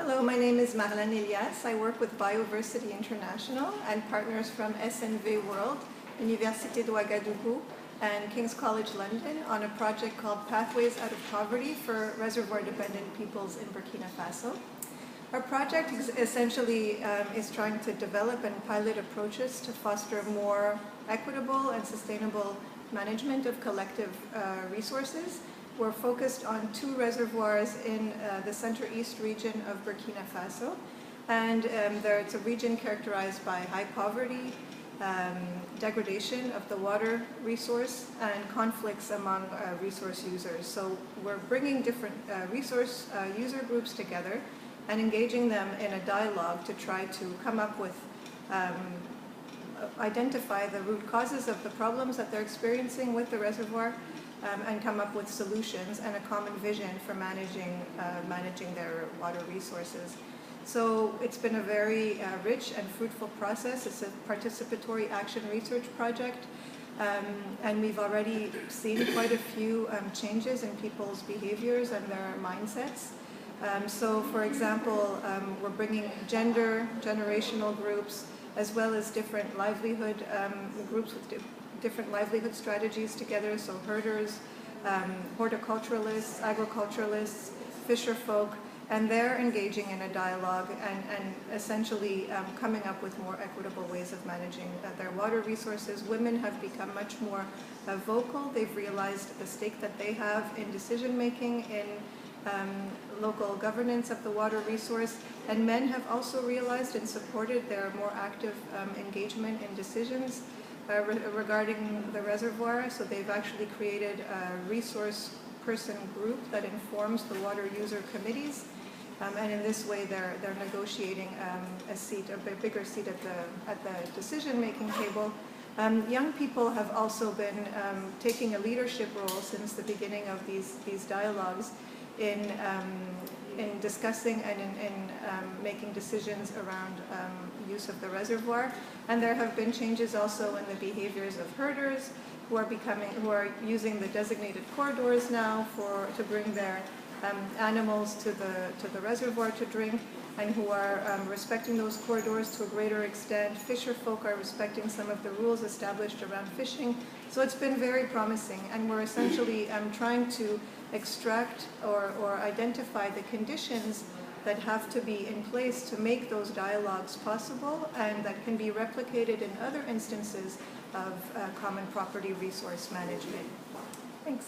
Hello, my name is Marlène Elias. I work with Biodiversity International and partners from SNV World, Université de Ouagadougou, and King's College London on a project called Pathways Out of Poverty for reservoir-dependent peoples in Burkina Faso. Our project essentially is trying to develop and pilot approaches to foster more equitable and sustainable management of collective resources. We're focused on 2 reservoirs in the center-east region of Burkina Faso, and it's a region characterized by high poverty, degradation of the water resource, and conflicts among resource users. So we're bringing different resource user groups together and engaging them in a dialogue to try to come up with, identify the root causes of the problems that they're experiencing with the reservoir, and come up with solutions and a common vision for managing their water resources. So it's been a very rich and fruitful process. It's a participatory action research project, and we've already seen quite a few changes in people's behaviors and their mindsets. So for example, we're bringing generational groups, as well as different livelihood groups with different livelihood strategies together, so herders, horticulturalists, agriculturalists, fisher folk, and they're engaging in a dialogue and essentially coming up with more equitable ways of managing their water resources. Women have become much more vocal. They've realized the stake that they have in decision making, in local governance of the water resource, and men have also realized and supported their more active engagement in decisions regarding the reservoir. So they've actually created a resource person group that informs the water user committees, and in this way they're negotiating a bigger seat at the decision-making table. Young people have also been taking a leadership role since the beginning of these dialogues in discussing and in making decisions around use of the reservoir. And there have been changes also in the behaviors of herders who are using the designated corridors now to bring their animals to the reservoir to drink, and who are respecting those corridors to a greater extent. Fisher folk are respecting some of the rules established around fishing. So it's been very promising, and we're essentially trying to extract or identify the conditions that have to be in place to make those dialogues possible, and that can be replicated in other instances of common property resource management. Thanks.